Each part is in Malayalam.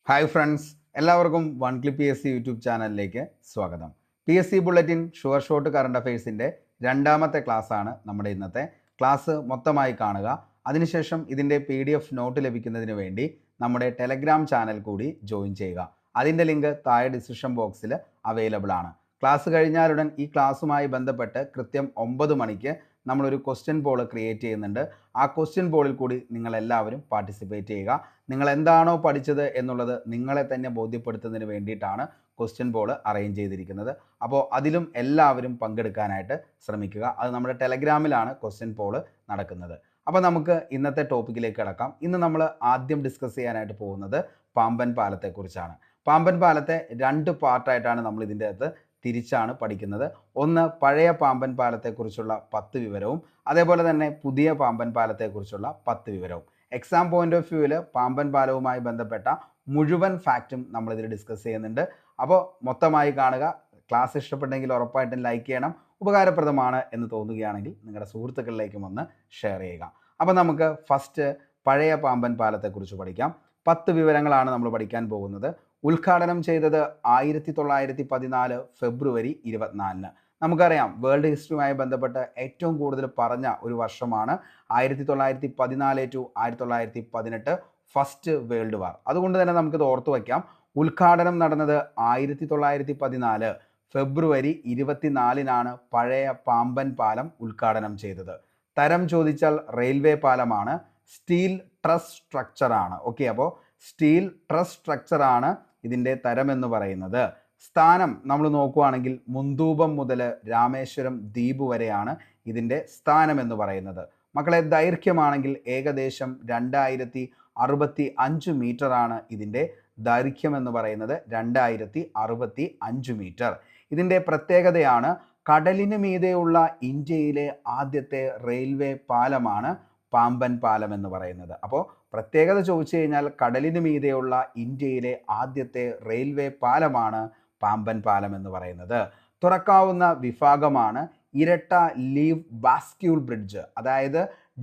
ഹായ് ഫ്രണ്ട്സ്, എല്ലാവർക്കും വൺ ക്ലിപ്പ് PSC യൂട്യൂബ് ചാനലിലേക്ക് സ്വാഗതം. PSC bulletin sure shot current അഫയേഴ്സിൻ്റെ രണ്ടാമത്തെ ക്ലാസ്സാണ് നമ്മുടെ ഇന്നത്തെ ക്ലാസ്. മൊത്തമായി കാണുക. അതിനുശേഷം ഇതിൻ്റെ PDF നോട്ട് ലഭിക്കുന്നതിന് വേണ്ടി നമ്മുടെ ടെലഗ്രാം ചാനൽ കൂടി ജോയിൻ ചെയ്യുക. അതിൻ്റെ ലിങ്ക് താഴെ ഡിസ്ക്രിപ്ഷൻ ബോക്സിൽ അവൈലബിൾ ആണ്. ക്ലാസ് കഴിഞ്ഞാലുടൻ ഈ ക്ലാസ്സുമായി ബന്ധപ്പെട്ട് കൃത്യം 9 മണിക്ക് നമ്മളൊരു ക്വസ്റ്റ്യൻ പോൾ ക്രിയേറ്റ് ചെയ്യുന്നുണ്ട്. ആ ക്വസ്റ്റ്യൻ പോളിൽ കൂടി നിങ്ങളെല്ലാവരും പാർട്ടിസിപ്പേറ്റ് ചെയ്യുക. നിങ്ങൾ എന്താണോ പഠിച്ചത് എന്നുള്ളത് നിങ്ങളെ തന്നെ ബോധ്യപ്പെടുത്തുന്നതിന് വേണ്ടിയിട്ടാണ് ക്വസ്റ്റ്യൻ പോൾ അറേഞ്ച് ചെയ്തിരിക്കുന്നത്. അപ്പോൾ അതിലും എല്ലാവരും പങ്കെടുക്കാനായിട്ട് ശ്രമിക്കുക. അത് നമ്മുടെ ടെലഗ്രാമിലാണ് ക്വസ്റ്റ്യൻ പോൾ നടക്കുന്നത്. അപ്പോൾ നമുക്ക് ഇന്നത്തെ ടോപ്പിക്കിലേക്ക് കടക്കാം. ഇന്ന് നമ്മൾ ആദ്യം ഡിസ്കസ് ചെയ്യാനായിട്ട് പോകുന്നത് പാമ്പൻ പാലത്തെക്കുറിച്ചാണ്. പാമ്പൻ പാലത്തെ 2 പാർട്ടായിട്ടാണ് നമ്മൾ ഇതിൻ്റെ അകത്ത് തിരിച്ചാണ് പഠിക്കുന്നത്. ഒന്ന് പഴയ പാമ്പൻ പാലത്തെക്കുറിച്ചുള്ള 10 വിവരവും അതേപോലെ തന്നെ പുതിയ പാമ്പൻ പാലത്തെക്കുറിച്ചുള്ള 10 വിവരവും. എക്സാം പോയിന്റ് ഓഫ് വ്യൂവിൽ പാമ്പൻ പാലവുമായി ബന്ധപ്പെട്ട മുഴുവൻ ഫാക്റ്റും നമ്മളിതിൽ ഡിസ്കസ് ചെയ്യുന്നുണ്ട്. അപ്പോൾ മൊത്തമായി കാണുക. ക്ലാസ് ഇഷ്ടപ്പെട്ടെങ്കിൽ ഉറപ്പായിട്ടും ലൈക്ക് ചെയ്യണം. ഉപകാരപ്രദമാണ് എന്ന് തോന്നുകയാണെങ്കിൽ നിങ്ങളുടെ സുഹൃത്തുക്കളിലേക്കും ഒന്ന് ഷെയർ ചെയ്യുക. അപ്പോൾ നമുക്ക് ഫസ്റ്റ് പഴയ പാമ്പൻ പാലത്തെക്കുറിച്ച് പഠിക്കാം. 10 വിവരങ്ങളാണ് നമ്മൾ പഠിക്കാൻ പോകുന്നത്. ഉദ്ഘാടനം ചെയ്തത് 1914 ഫെബ്രുവരി 24. നമുക്കറിയാം, വേൾഡ് ഹിസ്റ്ററിയുമായി ബന്ധപ്പെട്ട് ഏറ്റവും കൂടുതൽ പറഞ്ഞ ഒരു വർഷമാണ് 1914 ടു 1918 ഫസ്റ്റ് വേൾഡ് വാർ. അതുകൊണ്ട് തന്നെ നമുക്കിത് ഓർത്തു വയ്ക്കാം. ഉദ്ഘാടനം നടന്നത് 1914 ഫെബ്രുവരി 24 പഴയ പാമ്പൻ പാലം ഉദ്ഘാടനം ചെയ്തത്. തരം ചോദിച്ചാൽ റെയിൽവേ പാലമാണ്. സ്റ്റീൽ ട്രസ് സ്ട്രക്ചർ ആണ്. ഓക്കെ, അപ്പോൾ സ്റ്റീൽ ട്രസ് സ്ട്രക്ചർ ആണ് ഇതിൻ്റെ തരം എന്ന് പറയുന്നത്. സ്ഥാനം നമ്മൾ നോക്കുകയാണെങ്കിൽ മുന്തൂപം മുതൽ രാമേശ്വരം ദ്വീപ് വരെയാണ് ഇതിൻ്റെ സ്ഥാനം എന്ന് പറയുന്നത്. മക്കളെ, ദൈർഘ്യമാണെങ്കിൽ ഏകദേശം 2065 മീറ്റർ ആണ് ഇതിൻ്റെ ദൈർഘ്യം എന്ന് പറയുന്നത്. 2065 മീറ്റർ. ഇതിൻ്റെ പ്രത്യേകതയാണ് കടലിന് മീതെയുള്ള ഇന്ത്യയിലെ ആദ്യത്തെ റെയിൽവേ പാലമാണ് പാമ്പൻ പാലം എന്ന് പറയുന്നത്. അപ്പോൾ പ്രത്യേകത ചോദിച്ചു കഴിഞ്ഞാൽ കടലിന് മീതെയുള്ള ഇന്ത്യയിലെ ആദ്യത്തെ റെയിൽവേ പാലമാണ് പാമ്പൻ പാലം എന്ന് പറയുന്നത്. തുറക്കാവുന്ന വിഭാഗമാണ് ഇരട്ട ലീഫ് ബാസ്ക്യൂൾ ബ്രിഡ്ജ്, അതായത്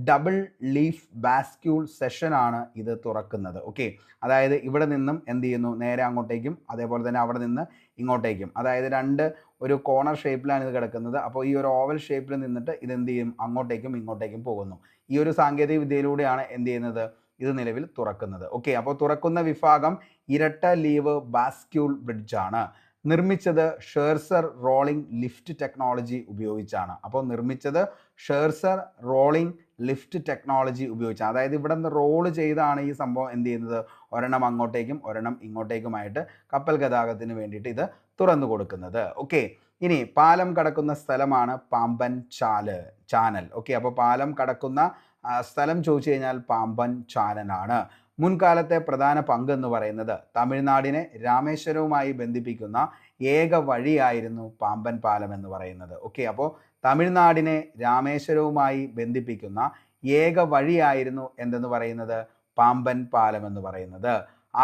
ഡബിൾ ലീഫ് ബാസ്ക്യൂൾ സെഷനാണ് ഇത് തുറക്കുന്നത്. ഓക്കെ, അതായത് ഇവിടെ നിന്നും എന്ത് ചെയ്യുന്നു, നേരെ അങ്ങോട്ടേക്കും അതേപോലെ തന്നെ അവിടെ നിന്ന് ഇങ്ങോട്ടേക്കും, അതായത് ഒരു കോർണർ ഷേപ്പിലാണ് ഇത് കിടക്കുന്നത്. അപ്പോൾ ഈ ഒരു ഓവൽ ഷേപ്പിൽ നിന്നിട്ട് ഇത് എന്ത് ചെയ്യും, അങ്ങോട്ടേക്കും ഇങ്ങോട്ടേക്കും പോകുന്നു. ഈ ഒരു സാങ്കേതിക വിദ്യയിലൂടെയാണ് എന്ത് ചെയ്യുന്നത്, ഇത് നിലവിൽ തുറക്കുന്നത്. ഓക്കെ, അപ്പോൾ തുറക്കുന്ന വിഭാഗം ഇരട്ട ലീവ് ബാസ്ക്യൂൾ ബ്രിഡ്ജാണ്. നിർമ്മിച്ചത് ഷേർസർ റോളിംഗ് ലിഫ്റ്റ് ടെക്നോളജി ഉപയോഗിച്ചാണ്. അപ്പോൾ നിർമ്മിച്ചത് ഷേർസർ റോളിംഗ് ലിഫ്റ്റ് ടെക്നോളജി ഉപയോഗിച്ചാണ്. അതായത് ഇവിടെ നിന്ന് റോള് ചെയ്താണ് ഈ സംഭവം എന്ത് ചെയ്യുന്നത്, ഒരെണ്ണം അങ്ങോട്ടേക്കും ഒരെണ്ണം ഇങ്ങോട്ടേക്കുമായിട്ട് കപ്പൽ ഗതാഗതത്തിന് വേണ്ടിയിട്ട് ഇത് തുറന്നു കൊടുക്കുന്നത്. ഓക്കെ, ഇനി പാലം കടക്കുന്ന സ്ഥലമാണ് പാമ്പൻ ചാനൽ. ഓക്കെ, അപ്പോൾ പാലം കടക്കുന്ന സ്ഥലം ചോദിച്ചു കഴിഞ്ഞാൽ പാമ്പൻ ചാനലാണ്. മുൻകാലത്തെ പ്രധാന പങ്ക് എന്ന് പറയുന്നത് തമിഴ്നാടിനെ രാമേശ്വരവുമായി ബന്ധിപ്പിക്കുന്ന ഏക വഴിയായിരുന്നു പാമ്പൻ പാലം എന്ന് പറയുന്നത്. ഓക്കെ, അപ്പോൾ തമിഴ്നാടിനെ രാമേശ്വരവുമായി ബന്ധിപ്പിക്കുന്ന ഏക വഴിയായിരുന്നു എന്തെന്ന് പറയുന്നത്, പാമ്പൻ പാലം എന്ന് പറയുന്നത്.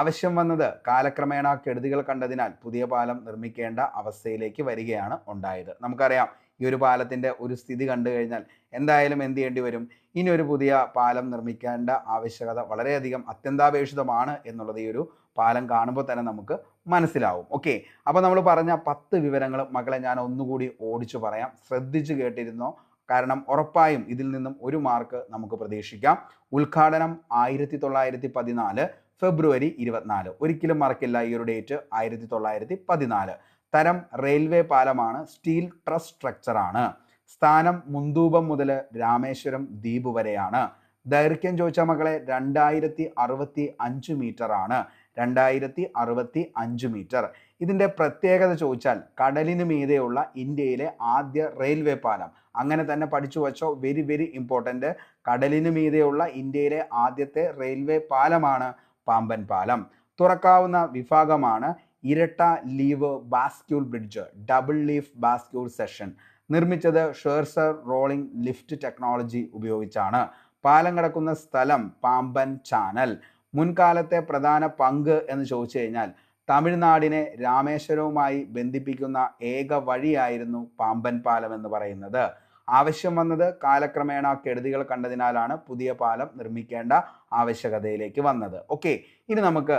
ആവശ്യം വന്നത് കാലക്രമേണ കെടുതികൾ കണ്ടതിനാൽ പുതിയ പാലം നിർമ്മിക്കേണ്ട അവസ്ഥയിലേക്ക് വരികയാണ് ഉണ്ടായത്. നമുക്കറിയാം, ഈ ഒരു പാലത്തിൻ്റെ ഒരു സ്ഥിതി കണ്ടു കഴിഞ്ഞാൽ എന്തായാലും എന്ത് ചെയ്യേണ്ടി വരും, ഇനി ഒരു പുതിയ പാലം നിർമ്മിക്കേണ്ട ആവശ്യകത വളരെയധികം അത്യന്താപേക്ഷിതമാണ് എന്നുള്ളത് ഈ ഒരു പാലം കാണുമ്പോൾ തന്നെ നമുക്ക് മനസ്സിലാവും. ഓക്കെ, അപ്പോൾ നമ്മൾ പറഞ്ഞ 10 വിവരങ്ങൾ മക്കളെ ഞാൻ ഒന്നുകൂടി ഓടിച്ചു പറയാം. ശ്രദ്ധിച്ചു കേട്ടിരുന്നോ, കാരണം ഉറപ്പായും ഇതിൽ നിന്നും 1 മാർക്ക് നമുക്ക് പ്രതീക്ഷിക്കാം. ഉദ്ഘാടനം 1914 ഫെബ്രുവരി 24. ഒരിക്കലും മറക്കില്ല ഈ ഒരു ഡേറ്റ്, 1914. തരം റെയിൽവേ പാലമാണ്. സ്റ്റീൽ ട്രസ് സ്ട്രക്ചർ ആണ്. സ്ഥാനം മുന്തൂപം മുതൽ രാമേശ്വരം ദ്വീപ് വരെയാണ്. ദൈർഘ്യം ചോദിച്ച മക്കളെ 2065 മീറ്റർ ആണ്. 2065 മീറ്റർ. ഇതിൻ്റെ പ്രത്യേകത ചോദിച്ചാൽ കടലിന് മീതെയുള്ള ഇന്ത്യയിലെ ആദ്യ റെയിൽവേ പാലം. അങ്ങനെ തന്നെ പഠിച്ചു വച്ചോ, വെരി വെരി ഇമ്പോർട്ടൻ്റ്. കടലിന് മീതെയുള്ള ഇന്ത്യയിലെ ആദ്യത്തെ റെയിൽവേ പാലമാണ് പാമ്പൻ പാലം. തുറക്കാവുന്ന വിഭാഗമാണ് ഇരട്ട leave ബാസ്ക്യൂൾ bridge, double leaf ബാസ്ക്യൂൾ session. നിർമ്മിച്ചത് ഷേർസർ റോളിംഗ് ലിഫ്റ്റ് ടെക്നോളജി ഉപയോഗിച്ചാണ്. പാലം കടക്കുന്ന സ്ഥലം പാമ്പൻ ചാനൽ. മുൻകാലത്തെ പ്രധാന പങ്ക് എന്ന് ചോദിച്ചു കഴിഞ്ഞാൽ തമിഴ്നാടിനെ രാമേശ്വരവുമായി ബന്ധിപ്പിക്കുന്ന ഏക വഴിയായിരുന്നു പാമ്പൻ പാലം എന്ന് പറയുന്നത്. ആവശ്യം വന്നത് കാലക്രമേണ കെടുതികൾ കണ്ടതിനാലാണ് പുതിയ പാലം നിർമ്മിക്കേണ്ട ആവശ്യകതയിലേക്ക് വന്നത്. ഓക്കെ, ഇനി നമുക്ക്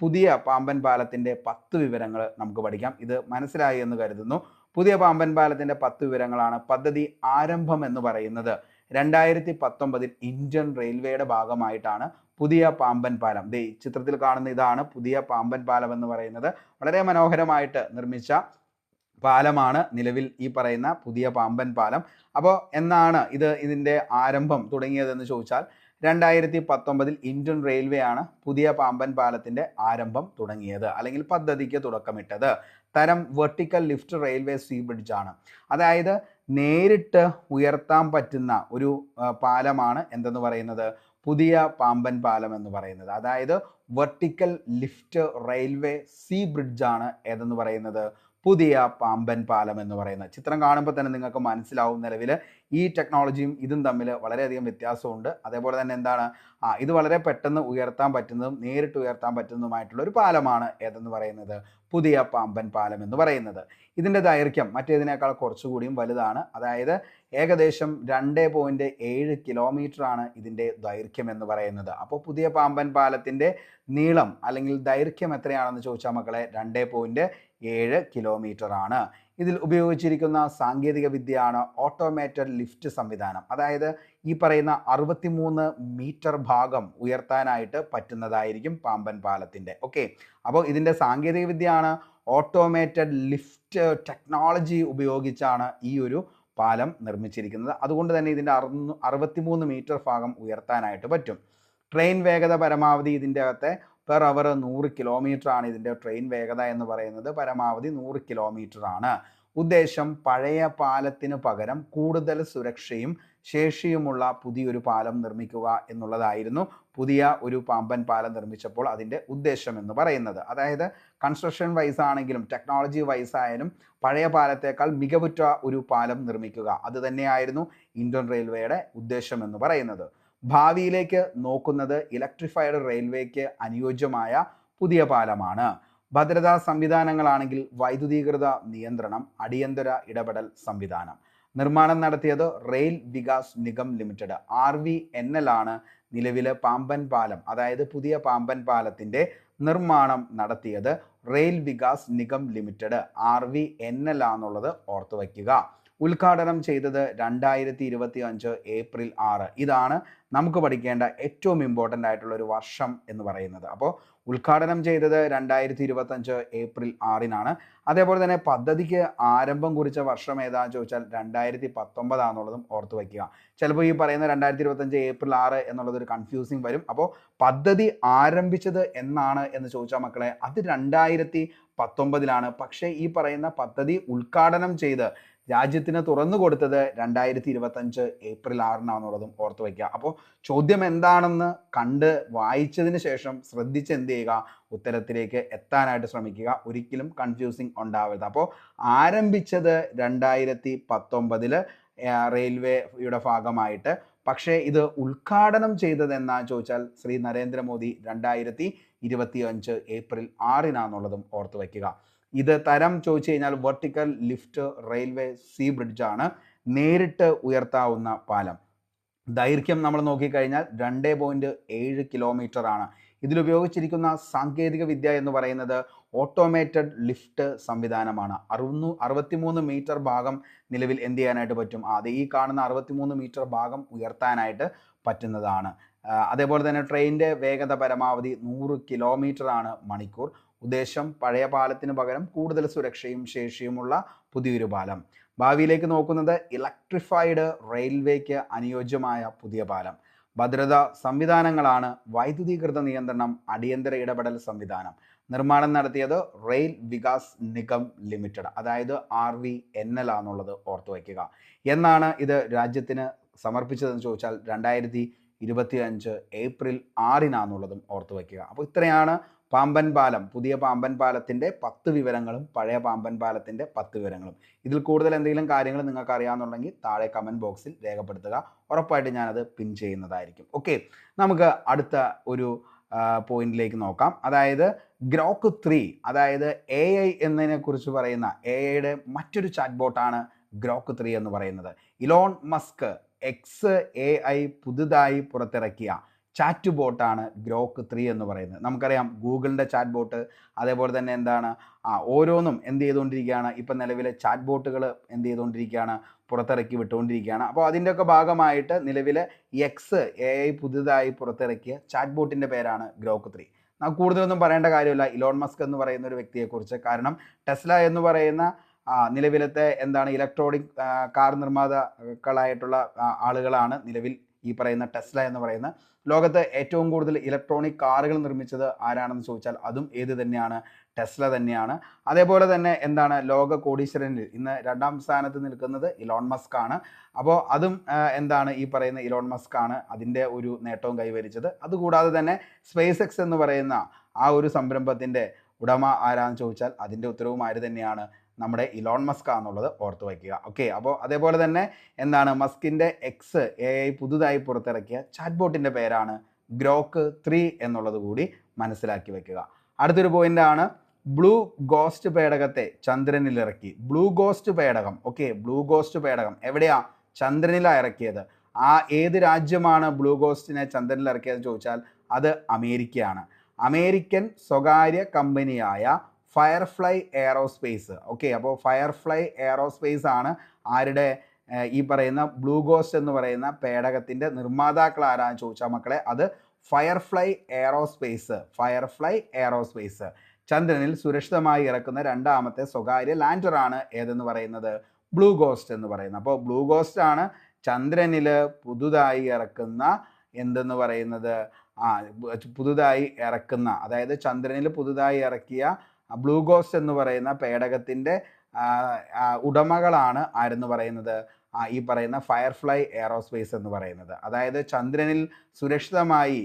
പുതിയ പാമ്പൻ പാലത്തിൻ്റെ 10 വിവരങ്ങൾ നമുക്ക് പഠിക്കാം. ഇത് മനസ്സിലായി എന്ന് കരുതുന്നു. പുതിയ പാമ്പൻ പാലത്തിൻ്റെ 10 വിവരങ്ങളാണ്. പദ്ധതി ആരംഭം എന്ന് പറയുന്നത് 2019 ഇന്ത്യൻ റെയിൽവേയുടെ ഭാഗമായിട്ടാണ് പുതിയ പാമ്പൻ പാലം. ചിത്രത്തിൽ കാണുന്ന ഇതാണ് പുതിയ പാമ്പൻ പാലം എന്ന് പറയുന്നത്. വളരെ മനോഹരമായിട്ട് നിർമ്മിച്ച പാലമാണ് നിലവിൽ ഈ പറയുന്ന പുതിയ പാമ്പൻ പാലം. അപ്പോൾ എന്നാണ് ഇതിൻ്റെ ആരംഭം തുടങ്ങിയതെന്ന് ചോദിച്ചാൽ 2019 ഇന്ത്യൻ റെയിൽവേ ആണ് പുതിയ പാമ്പൻ പാലത്തിൻ്റെ ആരംഭം തുടങ്ങിയത്, അല്ലെങ്കിൽ പദ്ധതിക്ക് തുടക്കമിട്ടത്. തരം vertical lift railway sea bridge ആണ്. അതായത് നേരിട്ട് ഉയർത്താൻ പറ്റുന്ന ഒരു പാലമാണ് എന്തെന്ന് പറയുന്നത്, പുതിയ പാമ്പൻ പാലം എന്ന് പറയുന്നത്. അതായത് vertical lift railway sea bridge ആണ് ഏതെന്ന് പറയുന്നത്, പുതിയ പാമ്പൻ പാലം എന്ന് പറയുന്നത്. ചിത്രം കാണുമ്പോൾ തന്നെ നിങ്ങൾക്ക് മനസ്സിലാവും നിലവിൽ ഈ ടെക്നോളജിയും ഇതും തമ്മിൽ വളരെയധികം വ്യത്യാസമുണ്ട്. അതേപോലെ തന്നെ എന്താണ്, ഇത് വളരെ പെട്ടെന്ന് ഉയർത്താൻ പറ്റുന്നതും നേരിട്ട് ഉയർത്താൻ പറ്റുന്നതുമായിട്ടുള്ള ഒരു പാലമാണ് ഏതെന്ന് പറയുന്നത്, പുതിയ പാമ്പൻ പാലം എന്ന് പറയുന്നത്. ഇതിൻ്റെ ദൈർഘ്യം മറ്റേതിനേക്കാൾ കുറച്ചുകൂടിയും വലുതാണ്. അതായത് ഏകദേശം 2.7 കിലോമീറ്റർ ആണ് ഇതിൻ്റെ ദൈർഘ്യം എന്ന് പറയുന്നത്. അപ്പോൾ പുതിയ പാമ്പൻ പാലത്തിൻ്റെ നീളം അല്ലെങ്കിൽ ദൈർഘ്യം എത്രയാണെന്ന് ചോദിച്ചാൽ മക്കളെ 2.7 കിലോമീറ്റർ ആണ്. ഇതിൽ ഉപയോഗിച്ചിരിക്കുന്ന സാങ്കേതിക വിദ്യയാണ് ഓട്ടോമേറ്റഡ് ലിഫ്റ്റ് സംവിധാനം. അതായത് ഈ പറയുന്ന 63 മീറ്റർ ഭാഗം ഉയർത്താനായിട്ട് പറ്റുന്നതായിരിക്കും പാമ്പൻ പാലത്തിൻ്റെ. ഓക്കെ, അപ്പോൾ ഇതിൻ്റെ സാങ്കേതിക വിദ്യയാണ് ഓട്ടോമേറ്റഡ് ലിഫ്റ്റ് ടെക്നോളജി ഉപയോഗിച്ചാണ് ഈ ഒരു പാലം നിർമ്മിച്ചിരിക്കുന്നത്. അതുകൊണ്ട് തന്നെ ഇതിൻ്റെ 63 മീറ്റർ ഭാഗം ഉയർത്താനായിട്ട് പറ്റും. ട്രെയിൻ വേഗത പരമാവധി ഇതിൻ്റെ അകത്തെ പെർ അവർ 100 കിലോമീറ്റർ ആണ്. ഇതിൻ്റെ ട്രെയിൻ വേഗത എന്ന് പറയുന്നത് പരമാവധി 100 കിലോമീറ്റർ ആണ്. ഉദ്ദേശം പഴയ പാലത്തിന് പകരം കൂടുതൽ സുരക്ഷയും ശേഷിയുമുള്ള പുതിയൊരു പാലം നിർമ്മിക്കുക എന്നുള്ളതായിരുന്നു പുതിയ ഒരു പാമ്പൻ പാലം നിർമ്മിച്ചപ്പോൾ അതിൻ്റെ ഉദ്ദേശം എന്ന് പറയുന്നത്. അതായത് കൺസ്ട്രക്ഷൻ വൈസ് ആണെങ്കിലും ടെക്നോളജി വൈസ് ആയാലും പഴയ പാലത്തേക്കാൾ മികവുറ്റ ഒരു പാലം നിർമ്മിക്കുക, അത് തന്നെയായിരുന്നു ഇന്ത്യൻ റെയിൽവേയുടെ ഉദ്ദേശം എന്ന് പറയുന്നത്. ഭാവിയിലേക്ക് നോക്കുന്നത് ഇലക്ട്രിഫൈഡ് റെയിൽവേക്ക് അനുയോജ്യമായ പുതിയ പാലമാണ്. ഭദ്രതാ സംവിധാനങ്ങളാണെങ്കിൽ വൈദ്യുതീകൃത നിയന്ത്രണം, അടിയന്തര ഇടപെടൽ സംവിധാനം. നിർമ്മാണം നടത്തിയത് rail Vikas Nigam limited RVNL ആണ് നിലവിലെ പാമ്പൻ പാലം, അതായത് പുതിയ പാമ്പൻ പാലത്തിൻ്റെ നിർമ്മാണം നടത്തിയത് rail Vikas Nigam limited RVNL ആണെന്നുള്ളത് ഓർത്തു വയ്ക്കുക. ഉദ്ഘാടനം ചെയ്തത് 2025 ഏപ്രിൽ 6. ഇതാണ് നമുക്ക് പഠിക്കേണ്ട ഏറ്റവും ഇമ്പോർട്ടൻ്റ് ആയിട്ടുള്ള ഒരു വർഷം എന്ന് പറയുന്നത്. അപ്പോൾ ഉദ്ഘാടനം ചെയ്തത് 2025 ഏപ്രിൽ 6 അതേപോലെ തന്നെ പദ്ധതിക്ക് ആരംഭം കുറിച്ച വർഷം ഏതാണെന്ന് ചോദിച്ചാൽ 2019 ആണെന്നുള്ളതും ഓർത്തു വയ്ക്കുക. ചിലപ്പോൾ ഈ പറയുന്ന 2025 ഏപ്രിൽ 6 എന്നുള്ളത് ഒരു കൺഫ്യൂസിങ് വരും. അപ്പോൾ പദ്ധതി ആരംഭിച്ചത് എന്നാണ് എന്ന് ചോദിച്ചാൽ മക്കളെ അത് 2019 പക്ഷേ ഈ പറയുന്ന പദ്ധതി ഉദ്ഘാടനം ചെയ്ത് രാജ്യത്തിന് തുറന്നു കൊടുത്തത് 2025 ഏപ്രിൽ 6 ഓർത്തു വയ്ക്കുക. അപ്പോൾ ചോദ്യം എന്താണെന്ന് കണ്ട് വായിച്ചതിന് ശേഷം ശ്രദ്ധിച്ച് എന്ത് ചെയ്യുക, ഉത്തരത്തിലേക്ക് എത്താനായിട്ട് ശ്രമിക്കുക. ഒരിക്കലും കൺഫ്യൂസിങ് ഉണ്ടാവരുത്. അപ്പോൾ ആരംഭിച്ചത് 2019 റെയിൽവേയുടെ ഭാഗമായിട്ട്, പക്ഷേ ഇത് ഉദ്ഘാടനം ചെയ്തത് എന്നാന്ന് ചോദിച്ചാൽ ശ്രീ നരേന്ദ്രമോദി 2025 ഏപ്രിൽ 6 ഓർത്തു വയ്ക്കുക. ഇത് തരം ചോദിച്ചു കഴിഞ്ഞാൽ vertical lift railway sea bridge ആണ്, നേരിട്ട് ഉയർത്താവുന്ന പാലം. ദൈർഘ്യം നമ്മൾ നോക്കിക്കഴിഞ്ഞാൽ 2.7 കിലോമീറ്റർ ആണ്. ഇതിലുപയോഗിച്ചിരിക്കുന്ന സാങ്കേതിക വിദ്യ എന്ന് പറയുന്നത് ഓട്ടോമേറ്റഡ് ലിഫ്റ്റ് സംവിധാനമാണ്. 63 മീറ്റർ ഭാഗം നിലവിൽ എന്ത് ചെയ്യാനായിട്ട് പറ്റും, അത് ഈ കാണുന്ന 63 മീറ്റർ ഭാഗം ഉയർത്താനായിട്ട് പറ്റുന്നതാണ്. അതേപോലെ തന്നെ ട്രെയിനിൻ്റെ വേഗത പരമാവധി 100 കിലോമീറ്റർ ആണ് മണിക്കൂർ. ഉദ്ദേശം പഴയ പാലത്തിന് പകരം കൂടുതൽ സുരക്ഷയും ശേഷിയുമുള്ള പുതിയൊരു പാലം. ഭാവിയിലേക്ക് നോക്കുന്നത് ഇലക്ട്രിഫൈഡ് റെയിൽവേക്ക് അനുയോജ്യമായ പുതിയ പാലം. ഭദ്രതാ സംവിധാനങ്ങളാണ് വൈദ്യുതീകൃത നിയന്ത്രണം, അടിയന്തര ഇടപെടൽ സംവിധാനം. നിർമ്മാണം നടത്തിയത് റെയിൽ വികാസ് നിഗം ലിമിറ്റഡ്, അതായത് RVNL ആണെന്നുള്ളത് ഓർത്തു വയ്ക്കുക. എന്നാണ് ഇത് രാജ്യത്തിന് സമർപ്പിച്ചതെന്ന് ചോദിച്ചാൽ 2025 ഏപ്രിൽ 6 ഓർത്തു വയ്ക്കുക. അപ്പോൾ ഇത്രയാണ് പാമ്പൻ പാലം, പുതിയ പാമ്പൻ പാലത്തിൻ്റെ 10 വിവരങ്ങളും പഴയ പാമ്പൻ പാലത്തിൻ്റെ 10 വിവരങ്ങളും. ഇതിൽ കൂടുതൽ എന്തെങ്കിലും കാര്യങ്ങൾ നിങ്ങൾക്ക് അറിയാമെന്നുണ്ടെങ്കിൽ താഴെ കമൻറ്റ് ബോക്സിൽ രേഖപ്പെടുത്തുക. ഉറപ്പായിട്ട് ഞാനത് പിൻ ചെയ്യുന്നതായിരിക്കും. ഓക്കെ, നമുക്ക് അടുത്ത ഒരു പോയിന്റിലേക്ക് നോക്കാം. അതായത് ഗ്രോക്ക് 3, അതായത് AI എന്നതിനെ കുറിച്ച് പറയുന്ന AIയുടെ മറ്റൊരു ചാറ്റ് ബോട്ടാണ് ഗ്രോക്ക് 3 എന്ന് പറയുന്നത്. ഇലോൺ മസ്ക് XAI പുതുതായി പുറത്തിറക്കിയ ചാറ്റ് ബോട്ടാണ് ഗ്രോക്ക് 3 എന്ന് പറയുന്നത്. നമുക്കറിയാം ഗൂഗിളിൻ്റെ ചാറ്റ് ബോട്ട്, അതേപോലെ തന്നെ എന്താണ് ഓരോന്നും എന്ത് ചെയ്തുകൊണ്ടിരിക്കുകയാണ്, ഇപ്പം നിലവിലെ ചാറ്റ് ബോട്ടുകൾ എന്ത് ചെയ്തുകൊണ്ടിരിക്കുകയാണ്, പുറത്തിറക്കി വിട്ടുകൊണ്ടിരിക്കുകയാണ്. അപ്പോൾ അതിൻ്റെയൊക്കെ ഭാഗമായിട്ട് നിലവിലെ XAI പുതുതായി പുറത്തിറക്കിയ ചാറ്റ് ബോട്ടിൻ്റെ പേരാണ് ഗ്രോക്ക് 3. നമുക്ക് കൂടുതലൊന്നും പറയേണ്ട കാര്യമില്ല ഇലോൺ മസ്ക് എന്ന് പറയുന്ന ഒരു വ്യക്തിയെക്കുറിച്ച്. കാരണം ടെസ്ല എന്ന് പറയുന്ന നിലവിലത്തെ എന്താണ് ഇലക്ട്രോണിക് കാർ നിർമ്മാതാക്കളായിട്ടുള്ള ആളുകളാണ് നിലവിൽ ഈ പറയുന്ന ടെസ്ല എന്ന് പറയുന്ന ലോകത്ത് ഏറ്റവും കൂടുതൽ ഇലക്ട്രോണിക് കാറുകൾ നിർമ്മിച്ചത് ആരാണെന്ന് ചോദിച്ചാൽ അതും ഏത് തന്നെയാണ്, ടെസ്ല തന്നെയാണ്. അതേപോലെ തന്നെ എന്താണ് ലോക കോടീശ്വരനിൽ ഇന്ന് 2ാം സ്ഥാനത്ത് നിൽക്കുന്നത് ഇലോൺ മസ്ക് ആണ്. അപ്പോൾ അതും എന്താണ് ഈ പറയുന്ന ഇലോൺ മസ്ക് ആണ് അതിൻ്റെ ഒരു നേട്ടവും കൈവരിച്ചത്. അതുകൂടാതെ തന്നെ സ്പേസ് എക്സ് എന്ന് പറയുന്ന ആ ഒരു സംരംഭത്തിൻ്റെ ഉടമ ആരാന്ന് ചോദിച്ചാൽ അതിൻ്റെ ഉത്തരവും ആര് തന്നെയാണ്, നമ്മുടെ ഇലോൺ മസ്ക് ആണെന്നുള്ളത് ഓർത്ത് വയ്ക്കുക. ഓക്കെ, അപ്പോൾ അതേപോലെ തന്നെ എന്താണ് മസ്കിൻ്റെ XAI പുതുതായി പുറത്തിറക്കിയ ചാറ്റ് ബോട്ടിൻ്റെ പേരാണ് ഗ്രോക്ക് 3 എന്നുള്ളത് കൂടി മനസ്സിലാക്കി വെക്കുക. അടുത്തൊരു പോയിൻ്റാണ് ബ്ലൂ ഗോസ്റ്റ് പേടകത്തെ ചന്ദ്രനിൽ ഇറക്കി. ബ്ലൂ ഗോസ്റ്റ് പേടകം, ഓക്കെ, ബ്ലൂ ഗോസ്റ്റ് പേടകം എവിടെയാ, ചന്ദ്രനിലാണ് ഇറക്കിയത്. ഏത് രാജ്യമാണ് ബ്ലൂ ഗോസ്റ്റിനെ ചന്ദ്രനിൽ ഇറക്കിയതെന്ന് ചോദിച്ചാൽ അത് അമേരിക്കയാണ്. അമേരിക്കൻ സ്വകാര്യ കമ്പനിയായ ഫയർഫ്ലൈ എയറോസ്പേസ്. ഓക്കെ, അപ്പോൾ ഫയർഫ്ലൈ എയറോസ്പേസ് ആണ് ആരുടെ ഈ പറയുന്ന ബ്ലൂ ഗോസ്റ്റ് എന്ന് പറയുന്ന പേടകത്തിൻ്റെ നിർമ്മാതാക്കൾ ആരാന്ന് ചോദിച്ചാൽ മക്കളെ അത് ഫയർഫ്ലൈ എയറോസ്പേസ്. ഫയർഫ്ലൈ എയറോസ്പേസ് ചന്ദ്രനിൽ സുരക്ഷിതമായി ഇറക്കുന്ന 2ാമത്തെ സ്വകാര്യ ലാൻഡറാണ് ഏതെന്ന് പറയുന്നത്, ബ്ലൂ ഗോസ്റ്റ് എന്ന് പറയുന്നത്. അപ്പോൾ ബ്ലൂ ഗോസ്റ്റ് ആണ് ചന്ദ്രനിൽ പുതുതായി ഇറക്കുന്ന എന്തെന്ന് പറയുന്നത്, പുതുതായി ഇറക്കുന്ന, അതായത് ചന്ദ്രനിൽ പുതുതായി ഇറക്കിയ ബ്ലൂ ഗോസ്റ്റ് എന്ന് പറയുന്ന പേടകത്തിൻ്റെ ഉടമകളാണ് ആരെന്ന് പറയുന്നത്, ഈ പറയുന്ന ഫയർഫ്ലൈ എയറോസ്പേസ് എന്ന് പറയുന്നത്. അതായത് ചന്ദ്രനിൽ സുരക്ഷിതമായി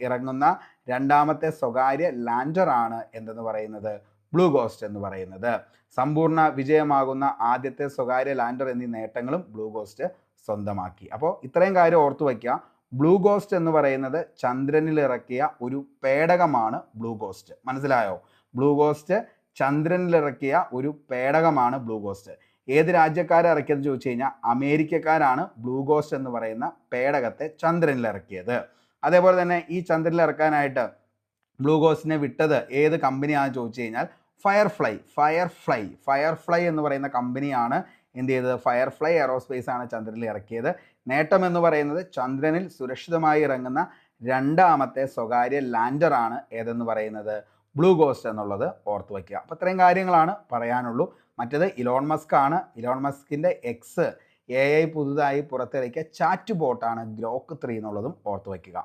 ഇറങ്ങുന്ന 2ാമത്തെ സ്വകാര്യ ലാൻഡറാണ് എന്തെന്ന് പറയുന്നത്, ബ്ലൂ ഗോസ്റ്റ് എന്ന് പറയുന്നത്. സമ്പൂർണ്ണ വിജയമാകുന്ന ആദ്യത്തെ സ്വകാര്യ ലാൻഡർ എന്നീ നേട്ടങ്ങളും ബ്ലൂ ഗോസ്റ്റ് സ്വന്തമാക്കി. അപ്പോൾ ഇത്രയും കാര്യം ഓർത്തു വയ്ക്കുക. ബ്ലൂ ഗോസ്റ്റ് എന്ന് പറയുന്നത് ചന്ദ്രനിൽ ഇറക്കിയ ഒരു പേടകമാണ് ബ്ലൂ ഗോസ്റ്റ്. മനസ്സിലായോ? ബ്ലൂ ഗോസ്റ്റ് ചന്ദ്രനിൽ ഇറക്കിയ ഒരു പേടകമാണ് ബ്ലൂ ഗോസ്റ്റ്. ഏത് രാജ്യക്കാരെ ഇറക്കിയെന്ന് ചോദിച്ചു കഴിഞ്ഞാൽ അമേരിക്കക്കാരാണ് ബ്ലൂ ഗോസ്റ്റ് എന്ന് പറയുന്ന പേടകത്തെ ചന്ദ്രനിൽ ഇറക്കിയത്. അതേപോലെ തന്നെ ഈ ചന്ദ്രനിൽ ഇറക്കാനായിട്ട് ബ്ലൂ ഗോസ്റ്റിനെ വിട്ടത് ഏത് കമ്പനിയാണെന്ന് ചോദിച്ചു കഴിഞ്ഞാൽ ഫയർഫ്ലൈ എന്ന് പറയുന്ന കമ്പനിയാണ് എന്ത് ചെയ്തത്, ഫയർഫ്ലൈ എയറോസ്പേസ് ആണ് ചന്ദ്രനിൽ ഇറക്കിയത്. നേട്ടം എന്ന് പറയുന്നത് ചന്ദ്രനിൽ സുരക്ഷിതമായി ഇറങ്ങുന്ന 2ാമത്തെ സ്വകാര്യ ലാൻഡറാണ് ഏതെന്ന് പറയുന്നത്, ബ്ലൂ ഗോസ്റ്റ് എന്നുള്ളത് ഓർത്ത് വയ്ക്കുക. അപ്പോൾ ഇത്രയും കാര്യങ്ങളാണ് പറയാനുള്ളൂ. മറ്റേത് ഇലോൺ മസ്ക് ആണ്. ഇലോൺ മസ്കിൻ്റെ XAI പുതുതായി പുറത്തിറക്കിയ ചാറ്റ് ബോട്ടാണ് ഗ്രോക്ക് 3 എന്നുള്ളതും ഓർത്ത് വയ്ക്കുക.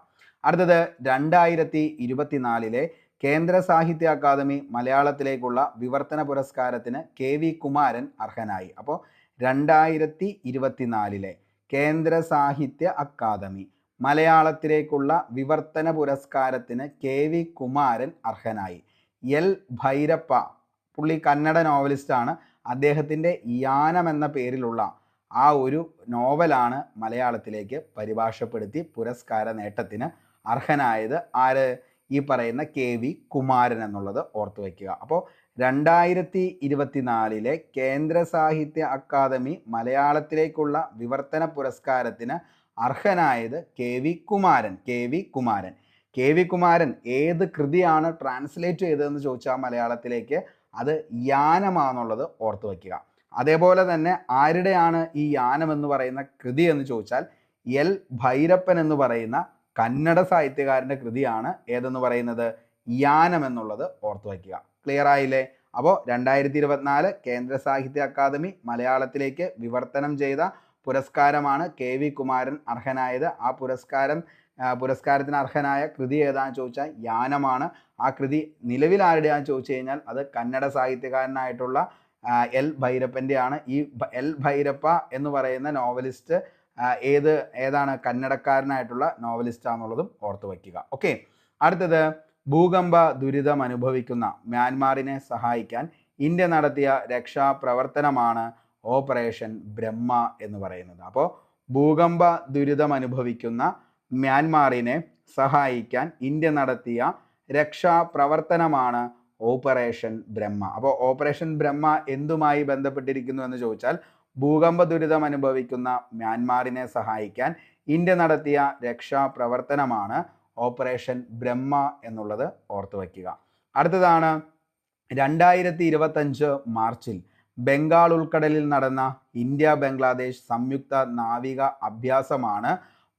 അടുത്തത് 2024 കേന്ദ്ര സാഹിത്യ അക്കാദമി മലയാളത്തിലേക്കുള്ള വിവർത്തന പുരസ്കാരത്തിന് KV കുമാരൻ അർഹനായി. അപ്പോൾ 2024 കേന്ദ്ര സാഹിത്യ അക്കാദമി മലയാളത്തിലേക്കുള്ള വിവർത്തന പുരസ്കാരത്തിന് KV കുമാരൻ അർഹനായി. L ഭൈരപ്പ, പുള്ളി കന്നഡ നോവലിസ്റ്റാണ്. അദ്ദേഹത്തിൻ്റെ യാനം എന്ന പേരിലുള്ള ആ ഒരു നോവലാണ് മലയാളത്തിലേക്ക് പരിഭാഷപ്പെടുത്തി പുരസ്കാര നേട്ടത്തിന് അർഹനായത് ആര്, ഈ പറയുന്ന KV കുമാരൻ എന്നുള്ളത് ഓർത്തു വയ്ക്കുക. അപ്പോൾ 2024 കേന്ദ്ര സാഹിത്യ അക്കാദമി മലയാളത്തിലേക്കുള്ള വിവർത്തന പുരസ്കാരത്തിന് അർഹനായത് KV കുമാരൻ ഏത് കൃതിയാണ് ട്രാൻസ്ലേറ്റ് ചെയ്തതെന്ന് ചോദിച്ചാൽ മലയാളത്തിലേക്ക് അത് യാനമാണെന്നുള്ളത് ഓർത്തു വയ്ക്കുക. അതേപോലെ തന്നെ ആരുടെയാണ് ഈ യാനം എന്ന് പറയുന്ന കൃതി എന്ന് ചോദിച്ചാൽ L ഭൈരപ്പൻ എന്ന് പറയുന്ന കന്നഡ സാഹിത്യകാരൻ്റെ കൃതിയാണ് ഏതെന്ന് പറയുന്നത്, യാനം എന്നുള്ളത് ഓർത്തു വയ്ക്കുക. ക്ലിയർ ആയില്ലേ? അപ്പോൾ 2024 കേന്ദ്ര സാഹിത്യ അക്കാദമി മലയാളത്തിലേക്ക് വിവർത്തനം ചെയ്ത പുരസ്കാരമാണ് KV കുമാരൻ അർഹനായത്. ആ പുരസ്കാരത്തിന് അർഹനായ കൃതി ഏതാണെന്ന് ചോദിച്ചാൽ യാനമാണ്. ആ കൃതി നിലവിൽ ആരുടെയാണെന്ന് ചോദിച്ചു കഴിഞ്ഞാൽ അത് കന്നഡ സാഹിത്യകാരനായിട്ടുള്ള L ഭൈരപ്പൻ്റെയാണ്. ഈ L ഭൈരപ്പ എന്ന് പറയുന്ന നോവലിസ്റ്റ് ഏതാണ് കന്നഡക്കാരനായിട്ടുള്ള നോവലിസ്റ്റാണെന്നുള്ളതും ഓർത്തു വയ്ക്കുക. ഓക്കെ, അടുത്തത് ഭൂകമ്പ ദുരിതം അനുഭവിക്കുന്ന മ്യാൻമാറിനെ സഹായിക്കാൻ ഇന്ത്യ നടത്തിയ രക്ഷാപ്രവർത്തനമാണ് ഓപ്പറേഷൻ ബ്രഹ്മ എന്ന് പറയുന്നത്. അപ്പോൾ ഭൂകമ്പ ദുരിതം അനുഭവിക്കുന്ന മ്യാൻമാറിനെ സഹായിക്കാൻ ഇന്ത്യ നടത്തിയ രക്ഷാപ്രവർത്തനമാണ് ഓപ്പറേഷൻ ബ്രഹ്മ. അപ്പോൾ ഓപ്പറേഷൻ ബ്രഹ്മ എന്തുമായി ബന്ധപ്പെട്ടിരിക്കുന്നു എന്ന് ചോദിച്ചാൽ ഭൂകമ്പ ദുരിതം അനുഭവിക്കുന്ന മ്യാൻമാറിനെ സഹായിക്കാൻ ഇന്ത്യ നടത്തിയ രക്ഷാപ്രവർത്തനമാണ് ഓപ്പറേഷൻ ബ്രഹ്മ എന്നുള്ളത് ഓർത്തു വയ്ക്കുക. അടുത്തതാണ് 2025 മാർച്ചിൽ ബംഗാൾ ഉൾക്കടലിൽ നടന്ന ഇന്ത്യ ബംഗ്ലാദേശ് സംയുക്ത നാവിക അഭ്യാസമാണ്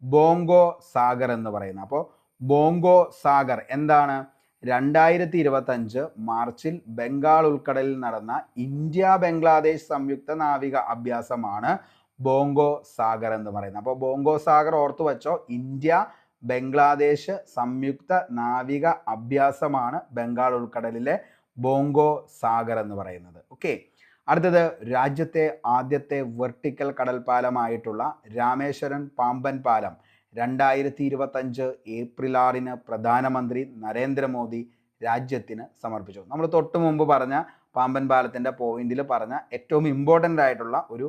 ബോംഗോ സാഗർ എന്ന് പറയുന്നത്. അപ്പോൾ ബോംഗോ സാഗർ എന്താണ്? 2025 മാർച്ചിൽ ബംഗാൾ ഉൾക്കടലിൽ നടന്ന ഇന്ത്യ ബംഗ്ലാദേശ് സംയുക്ത നാവിക അഭ്യാസമാണ് ബോംഗോ സാഗർ എന്ന് പറയുന്നത്. അപ്പോൾ ബോംഗോ സാഗർ ഓർത്തു വച്ചോ, ഇന്ത്യ ബംഗ്ലാദേശ് സംയുക്ത നാവിക അഭ്യാസമാണ് ബംഗാൾ ഉൾക്കടലിലെ ബോംഗോ സാഗർ എന്ന് പറയുന്നത്. ഓക്കെ, അടുത്തത് രാജ്യത്തെ ആദ്യത്തെ വെർട്ടിക്കൽ കടൽപ്പാലമായിട്ടുള്ള രാമേശ്വരം പാമ്പൻ പാലം 2025 ഏപ്രിൽ 6 പ്രധാനമന്ത്രി നരേന്ദ്രമോദി രാജ്യത്തിന് സമർപ്പിച്ചു. നമ്മൾ തൊട്ട് മുമ്പ് പറഞ്ഞ പാമ്പൻ പാലത്തിൻ്റെ പോയിന്റിൽ പറഞ്ഞ ഏറ്റവും ഇമ്പോർട്ടൻ്റ് ആയിട്ടുള്ള ഒരു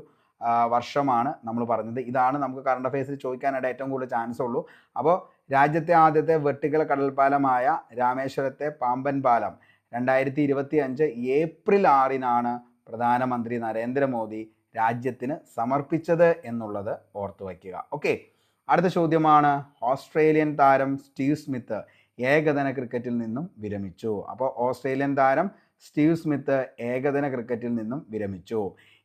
വർഷമാണ് നമ്മൾ പറഞ്ഞത്. ഇതാണ് നമുക്ക് കറണ്ട് അഫയേഴ്സിൽ ചോദിക്കാനായിട്ട് ഏറ്റവും കൂടുതൽ ചാൻസ് ഉള്ളൂ. അപ്പോൾ രാജ്യത്തെ ആദ്യത്തെ വെർട്ടിക്കൽ കടൽപ്പാലമായ രാമേശ്വരത്തെ പാമ്പൻ പാലം 2025 ഏപ്രിൽ 6 പ്രധാനമന്ത്രി നരേന്ദ്രമോദി രാജ്യത്തിന് സമർപ്പിച്ചത് എന്നുള്ളത് ഓർത്തു വയ്ക്കുക. ഓക്കെ, അടുത്ത ചോദ്യമാണ്, ഓസ്ട്രേലിയൻ താരം സ്റ്റീവ് സ്മിത്ത് ഏകദിന ക്രിക്കറ്റിൽ നിന്നും വിരമിച്ചു. അപ്പോൾ ഓസ്ട്രേലിയൻ താരം സ്റ്റീവ് സ്മിത്ത് ഏകദിന ക്രിക്കറ്റിൽ നിന്നും വിരമിച്ചു.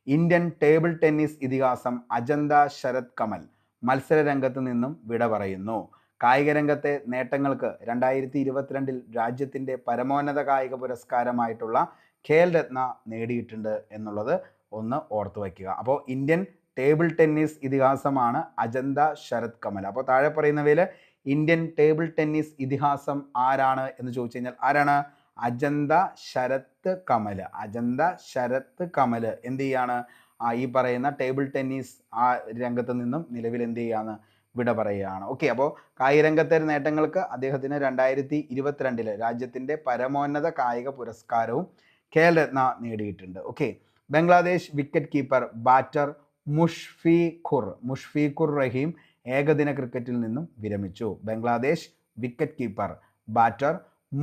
ഇന്ത്യൻ ടേബിൾ ടെന്നീസ് ഇതിഹാസം അജന്ത ശരത് കമൽ മത്സര രംഗത്ത് നിന്നും വിട പറയുന്നു. കായിക രംഗത്തെ നേട്ടങ്ങൾക്ക് 2022 രാജ്യത്തിൻ്റെ പരമോന്നത കായിക പുരസ്കാരമായിട്ടുള്ള ഖേൽ രത്ന നേടിയിട്ടുണ്ട് എന്നുള്ളത് ഒന്ന് ഓർത്തു വയ്ക്കുക. അപ്പോൾ ഇന്ത്യൻ ടേബിൾ ടെന്നീസ് ഇതിഹാസമാണ് അജന്ത ശരത് കമൽ. അപ്പോൾ താഴെ പറയുന്നവയിൽ ഇന്ത്യൻ ടേബിൾ ടെന്നീസ് ഇതിഹാസം ആരാണ് എന്ന് ചോദിച്ചു കഴിഞ്ഞാൽ ആരാണ്? അജന്ത ശരത് കമൽ. അജന്ത ശരത് കമൽ എന്ത് ചെയ്യാണ്? ഈ പറയുന്ന ടേബിൾ ടെന്നീസ് ആ രംഗത്ത് നിന്നും നിലവിൽ എന്ത് ചെയ്യാണ്? വിട പറയുകയാണ്. ഓക്കെ, അപ്പോൾ കായിക രംഗത്തെ നേട്ടങ്ങൾക്ക് അദ്ദേഹത്തിന് 2022 രാജ്യത്തിൻ്റെ പരമോന്നത കായിക പുരസ്കാരവും ഖേൽ രത്ന നേടിയിട്ടുണ്ട്. Okay, Bangladesh wicket keeper batter Mushfiqur Rahim ഏകദിന ക്രിക്കറ്റിൽ നിന്നും വിരമിച്ചു. Bangladesh wicket keeper batter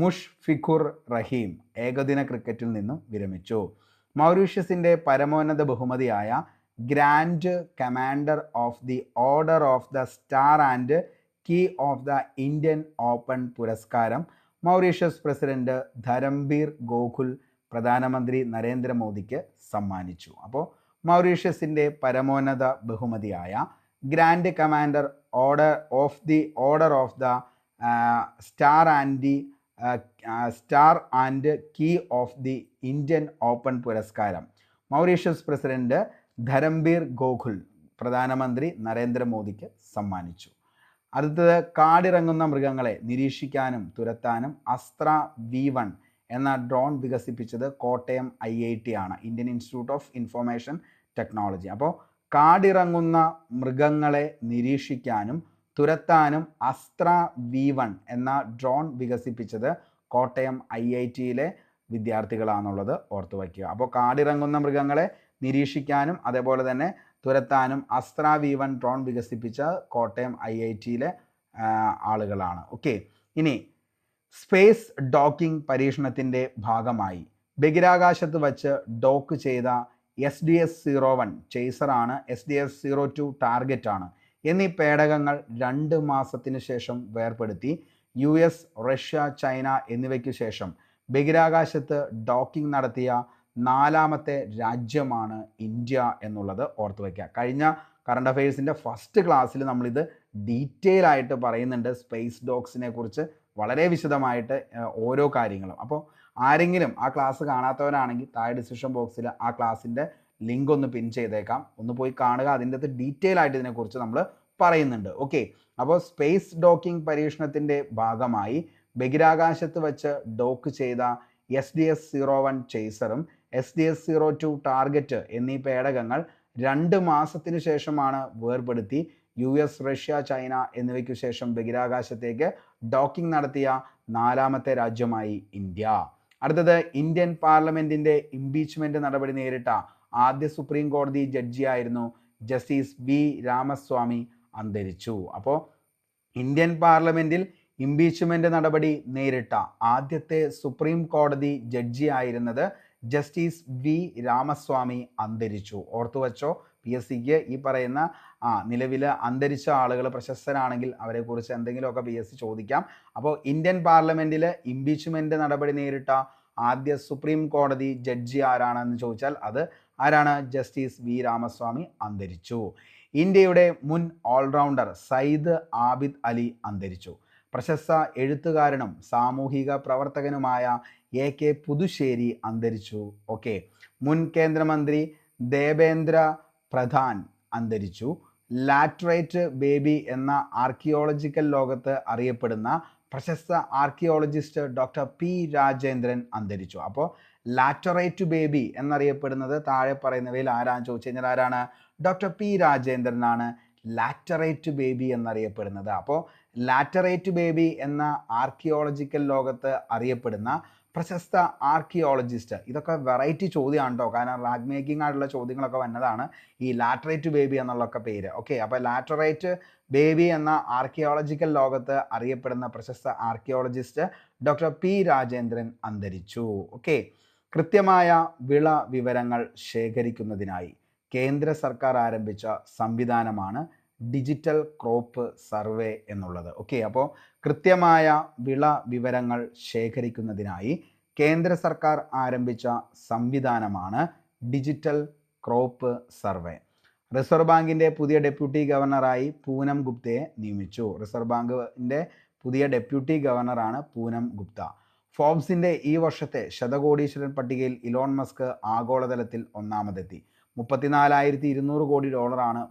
Mushfiqur Rahim ഏകദിന ക്രിക്കറ്റിൽ നിന്നും വിരമിച്ചു. മൗറീഷ്യസിൻ്റെ പരമോന്നത ബഹുമതിയായ grand commander of the order of the star and key of the Indian ocean പുരസ്കാരം മൗറീഷ്യസ് പ്രസിഡന്റ് ധരംബീർ ഗോകുൽ പ്രധാനമന്ത്രി നരേന്ദ്രമോദിക്ക് സമ്മാനിച്ചു. അപ്പോൾ മൗറീഷ്യസിൻ്റെ പരമോന്നത ബഹുമതിയായ grand commander order of the star and key of the Indian ocean പുരസ്കാരം മൗറീഷ്യസ് പ്രസിഡന്റ് ധരംബീർ ഗോകുൽ പ്രധാനമന്ത്രി നരേന്ദ്രമോദിക്ക് സമ്മാനിച്ചു. അടുത്തത്, കാടിറങ്ങുന്ന മൃഗങ്ങളെ നിരീക്ഷിക്കാനും തുരത്താനും അസ്ത്ര V1 എന്ന ഡ്രോൺ വികസിപ്പിച്ചത് കോട്ടയം IIT ആണ്, Indian institute of information technology. അപ്പോൾ കാടിറങ്ങുന്ന മൃഗങ്ങളെ നിരീക്ഷിക്കാനും തുരത്താനും അസ്ത്ര V1 എന്ന ഡ്രോൺ വികസിപ്പിച്ചത് കോട്ടയം IITയിലെ വിദ്യാർത്ഥികളാണെന്നുള്ളത് ഓർത്തു വയ്ക്കുക. അപ്പോൾ കാടിറങ്ങുന്ന മൃഗങ്ങളെ നിരീക്ഷിക്കാനും അതേപോലെ തന്നെ തുരത്താനും അസ്ത്ര V1 ഡ്രോൺ വികസിപ്പിച്ച കോട്ടയം IITയിലെ ആളുകളാണ്. ഓക്കെ, ഇനി സ്പേസ് ഡോക്കിംഗ് പരീക്ഷണത്തിൻ്റെ ഭാഗമായി ബഹിരാകാശത്ത് വച്ച് ഡോക്ക് ചെയ്ത SDS-01 ചേസറാണ്, SDS-02 ടാർഗറ്റാണ് എന്നീ പേടകങ്ങൾ 2 മാസത്തിന് ശേഷം വേർപെടുത്തി US, റഷ്യ, ചൈന എന്നിവയ്ക്ക് ശേഷം ബഹിരാകാശത്ത് ഡോക്കിംഗ് നടത്തിയ 4ാമത്തെ രാജ്യമാണ് ഇന്ത്യ എന്നുള്ളത് ഓർത്തു വയ്ക്കുക. കഴിഞ്ഞ കറണ്ട് അഫയേഴ്സിൻ്റെ ഫസ്റ്റ് ക്ലാസ്സിൽ നമ്മളിത് ഡീറ്റെയിൽ ആയിട്ട് പറയുന്നുണ്ട്, സ്പേസ് ഡോഗ്സിനെ കുറിച്ച് വളരെ വിശദമായിട്ട് ഓരോ കാര്യങ്ങളും. അപ്പോൾ ആരെങ്കിലും ആ ക്ലാസ് കാണാത്തവരാണെങ്കിൽ താഴെ ഡിസ്ക്രിപ്ഷൻ ബോക്സിൽ ആ ക്ലാസ്സിൻ്റെ ലിങ്ക് ഒന്ന് പിൻ ചെയ്തേക്കാം, ഒന്ന് പോയി കാണുക. അതിൻ്റെ അകത്ത് ഡീറ്റെയിൽ ആയിട്ട് ഇതിനെക്കുറിച്ച് നമ്മൾ പറയുന്നുണ്ട്. ഓക്കെ, അപ്പോൾ സ്പേസ് ഡോക്കിംഗ് പരീക്ഷണത്തിൻ്റെ ഭാഗമായി ബഹിരാകാശത്ത് വെച്ച് ഡോക്ക് ചെയ്ത SDS-01 ചേസറും SDS-02 ടാർഗറ്റ് എന്നീ പേടകങ്ങൾ 2 മാസത്തിന് ശേഷമാണ് വേർപെടുത്തി US, റഷ്യ, ചൈന എന്നിവയ്ക്കു ശേഷം ബഹിരാകാശത്തേക്ക് ഡോക്കിംഗ് നടത്തിയ 4ാമത്തെ രാജ്യമായി ഇന്ത്യ. അടുത്തത്, ഇന്ത്യൻ പാർലമെന്റിന്റെ ഇംപീച്ച്മെന്റ് നടപടി നേരിട്ട ആദ്യ സുപ്രീം കോടതി ജഡ്ജിയായിരുന്നു ജസ്റ്റിസ് B. രാമസ്വാമി അന്തരിച്ചു. അപ്പോൾ ഇന്ത്യൻ പാർലമെന്റിൽ ഇംപീച്ച്മെന്റ് നടപടി നേരിട്ട ആദ്യത്തെ സുപ്രീം കോടതി ജഡ്ജി ആയിരുന്നത് ജസ്റ്റിസ് V. രാമസ്വാമി അന്തരിച്ചു. ഓർത്തു വച്ചോ, PSCക്ക് ഈ പറയുന്ന നിലവിൽ അന്തരിച്ച ആളുകൾ പ്രശസ്തരാണെങ്കിൽ അവരെക്കുറിച്ച് എന്തെങ്കിലുമൊക്കെ PSC ചോദിക്കാം. അപ്പോൾ ഇന്ത്യൻ പാർലമെന്റിൽ ഇംപീച്ച്മെന്റ് നടപടി നേരിട്ട ആദ്യ സുപ്രീം കോടതി ജഡ്ജി ആരാണെന്ന് ചോദിച്ചാൽ അത് ആരാണ്? ജസ്റ്റിസ് വി രാമസ്വാമി അന്തരിച്ചു. ഇന്ത്യയുടെ മുൻ ഓൾറൗണ്ടർ സയ്യിദ് ആബിദ് അലി അന്തരിച്ചു. പ്രശസ്ത എഴുത്തുകാരനും സാമൂഹിക പ്രവർത്തകനുമായ AK പുതുശ്ശേരി അന്തരിച്ചു. ഓക്കെ. മുൻ കേന്ദ്രമന്ത്രി ദേവേന്ദ്ര പ്രധാൻ അന്തരിച്ചു. ലാറ്ററൈറ്റ് ബേബി എന്ന ആർക്കിയോളജിക്കൽ ലോകത്ത് അറിയപ്പെടുന്ന പ്രശസ്ത ആർക്കിയോളജിസ്റ്റ് ഡോക്ടർ P രാജേന്ദ്രൻ അന്തരിച്ചു. അപ്പോൾ ലാറ്ററൈറ്റ് ബേബി എന്നറിയപ്പെടുന്നത് താഴെ പറയുന്നവയിൽ ആരാന്ന് ചോദിച്ചു കഴിഞ്ഞാൽ ആരാണ്? ഡോക്ടർ P രാജേന്ദ്രനാണ് ലാറ്ററൈറ്റ് ബേബി എന്നറിയപ്പെടുന്നത്. അപ്പോൾ ലാറ്ററൈറ്റ് ബേബി എന്ന ആർക്കിയോളജിക്കൽ ലോകത്ത് അറിയപ്പെടുന്ന പ്രശസ്ത ആർക്കിയോളജിസ്റ്റ്. ഇതൊക്കെ വെറൈറ്റി ചോദ്യമാണ് കേട്ടോ, കാരണം റാഗ് മേക്കിംഗ് ആയിട്ടുള്ള ചോദ്യങ്ങളൊക്കെ വന്നതാണ് ഈ ലാറ്ററൈറ്റ് ബേബി എന്നുള്ളൊക്കെ പേര്. ഓക്കെ. അപ്പോൾ ലാറ്ററൈറ്റ് ബേബി എന്ന ആർക്കിയോളജിക്കൽ ലോകത്ത് അറിയപ്പെടുന്ന പ്രശസ്ത ആർക്കിയോളജിസ്റ്റ് ഡോക്ടർ P രാജേന്ദ്രൻ അന്തരിച്ചു. ഓക്കെ. കൃത്യമായ വിള വിവരങ്ങൾ ശേഖരിക്കുന്നതിനായി കേന്ദ്ര സർക്കാർ ആരംഭിച്ച സംവിധാനമാണ് ഡിജിറ്റൽ ക്രോപ്പ് സർവേ എന്നുള്ളത്. ഓക്കെ. അപ്പോൾ കൃത്യമായ വിള വിവരങ്ങൾ ശേഖരിക്കുന്നതിനായി കേന്ദ്ര സർക്കാർ ആരംഭിച്ച സംവിധാനമാണ് ഡിജിറ്റൽ ക്രോപ്പ് സർവേ. റിസർവ് ബാങ്കിൻ്റെ പുതിയ ഡെപ്യൂട്ടി ഗവർണറായി പൂനം ഗുപ്തയെ നിയമിച്ചു. റിസർവ് ബാങ്കിൻ്റെ പുതിയ ഡെപ്യൂട്ടി ഗവർണറാണ് പൂനം ഗുപ്ത. ഫോബ്സിൻ്റെ ഈ വർഷത്തെ ശതകോടീശ്വരൻ പട്ടികയിൽ ഇലോൺ മസ്ക് ആഗോളതലത്തിൽ ഒന്നാമതെത്തി. $34,200 കോടി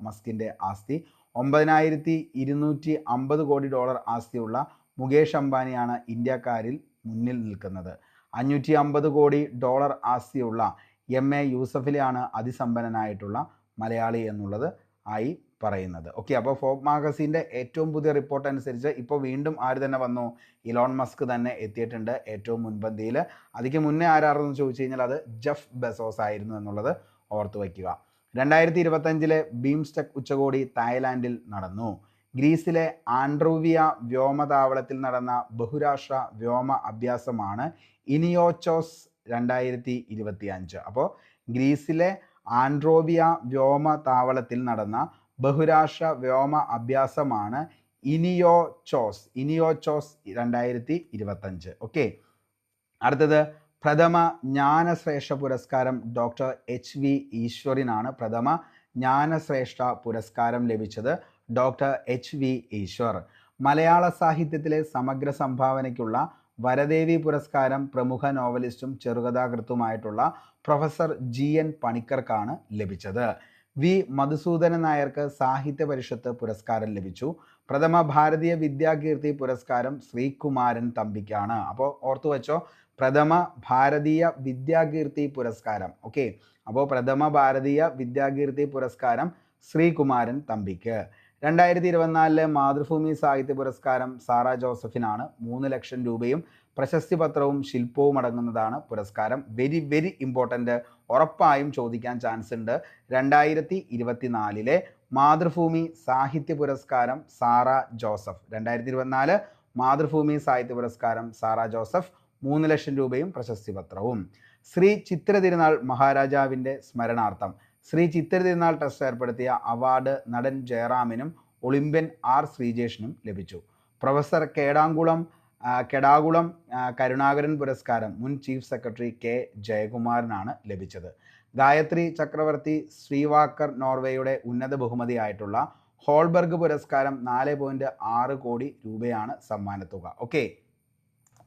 മസ്കിൻ്റെ ആസ്തി. $9,250 കോടി ആസ്തിയുള്ള മുകേഷ് അംബാനിയാണ് ഇന്ത്യക്കാരിൽ മുന്നിൽ നിൽക്കുന്നത്. $550 കോടി ആസ്തിയുള്ള MA യൂസഫലിയാണ് അതിസമ്പന്നനായിട്ടുള്ള മലയാളി എന്നുള്ളത് ആയി പറയുന്നത്. ഓക്കെ. അപ്പോൾ ഫോബ് മാഗസിൻ്റെ ഏറ്റവും പുതിയ റിപ്പോർട്ട് അനുസരിച്ച് ഇപ്പോൾ വീണ്ടും ആര് തന്നെ വന്നു? ഇലോൺ മസ്ക് തന്നെ എത്തിയിട്ടുണ്ട് ഏറ്റവും മുൻപന്തിയിൽ. അതിക്ക് മുന്നേ ആരാണെന്ന് ചോദിച്ചു കഴിഞ്ഞാൽ അത് ജെഫ് ബെസോസ് ആയിരുന്നു എന്നുള്ളത് ഓർത്തു വയ്ക്കുക. 2025 ബീംസ്റ്റെക് ഉച്ചകോടി തായ്ലാൻഡിൽ നടന്നു. ഗ്രീസിലെ ആൻഡ്രൂവിയ വ്യോമതാവളത്തിൽ നടന്ന ബഹുരാഷ്ട്ര വ്യോമ അഭ്യാസമാണ് ഇനിയോച്ചോസ് 2025. അപ്പോൾ ഗ്രീസിലെ ആൻഡ്രോവിയ വ്യോമതാവളത്തിൽ നടന്ന ബഹുരാഷ്ട്ര വ്യോമ അഭ്യാസമാണ് ഇനിയോച്ചോസ് 2025. ഓക്കെ. അടുത്തത് പ്രഥമ ജ്ഞാനശ്രേഷ്ഠ പുരസ്കാരം ഡോക്ടർ HV ഈശ്വറിനാണ്. പ്രഥമ ജ്ഞാനശ്രേഷ്ഠ പുരസ്കാരം ലഭിച്ചത് ഡോക്ടർ HV ഈശ്വർ. മലയാള സാഹിത്യത്തിലെ സമഗ്ര സംഭാവനയ്ക്കുള്ള വരദേവി പുരസ്കാരം പ്രമുഖ നോവലിസ്റ്റും ചെറുകഥാകൃത്തുമായിട്ടുള്ള പ്രൊഫസർ GN പണിക്കർക്കാണ് ലഭിച്ചത്. വി മധുസൂദനൻ നായർക്ക് സാഹിത്യ പരിഷത്ത് പുരസ്കാരം ലഭിച്ചു. പ്രഥമ ഭാരതീയ വിദ്യാകീർത്തി പുരസ്കാരം ശ്രീകുമാരൻ തമ്പിക്കാണ്. അപ്പോൾ ഓർത്തു വെച്ചോ, പ്രഥമ ഭാരതീയ വിദ്യാകീർത്തി പുരസ്കാരം. ഓക്കെ. അപ്പോൾ പ്രഥമ ഭാരതീയ വിദ്യാകീർത്തി പുരസ്കാരം ശ്രീകുമാരൻ തമ്പിക്ക്. 2024 മാതൃഭൂമി സാഹിത്യ പുരസ്കാരം സാറ ജോസഫിനാണ്. 3 ലക്ഷം രൂപയും പ്രശസ്തി പത്രവും ശില്പവും അടങ്ങുന്നതാണ് പുരസ്കാരം. വെരി വെരി ഇമ്പോർട്ടൻ്റ്, ഉറപ്പായും ചോദിക്കാൻ ചാൻസ് ഉണ്ട്. 2024 മാതൃഭൂമി സാഹിത്യ പുരസ്കാരം സാറ ജോസഫ്. 2024 മാതൃഭൂമി സാഹിത്യ പുരസ്കാരം സാറ ജോസഫ്. 3 ലക്ഷം രൂപയും പ്രശസ്തി പത്രവും. ശ്രീ ചിത്തിര തിരുനാൾ മഹാരാജാവിൻ്റെ സ്മരണാർത്ഥം ശ്രീ ചിത്തിര തിരുനാൾ ട്രസ്റ്റ് ഏർപ്പെടുത്തിയ അവാർഡ് നടൻ ജയറാമിനും ഒളിമ്പ്യൻ R ശ്രീജേഷിനും ലഭിച്ചു. പ്രൊഫസർ കെടാകുളം കരുണാകരൻ പുരസ്കാരം മുൻ ചീഫ് സെക്രട്ടറി K ജയകുമാറിനാണ് ലഭിച്ചത്. ഗായത്രി ചക്രവർത്തി ശ്രീവാക്കർ നോർവേയുടെ ഉന്നത ബഹുമതിയായിട്ടുള്ള ഹോൾബർഗ് പുരസ്കാരം 4.6 കോടി രൂപയാണ് സമ്മാനത്തുക. ഓക്കെ.